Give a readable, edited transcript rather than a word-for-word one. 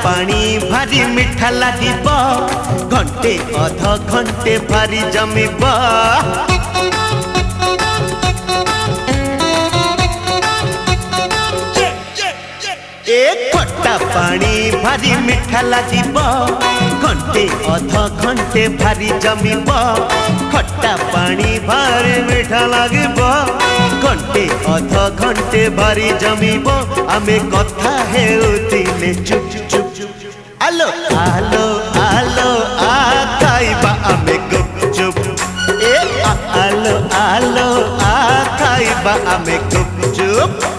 पानी भारी मिठा लागिब घंटे अध घंटे भारी जमिब खट्टा पानी भारी मिठा लागिब घंटे अध घंटे भारी जमिब खट्टा पानी भारी मिठा लागिब घंटे अध घंटे भारी जमिब आमे कथा हेउतिले चुप चुप आलो आलो आलो आ खाइबा आमे गुपचुप आलो आलो आ खाइबा आमे गुपचुप।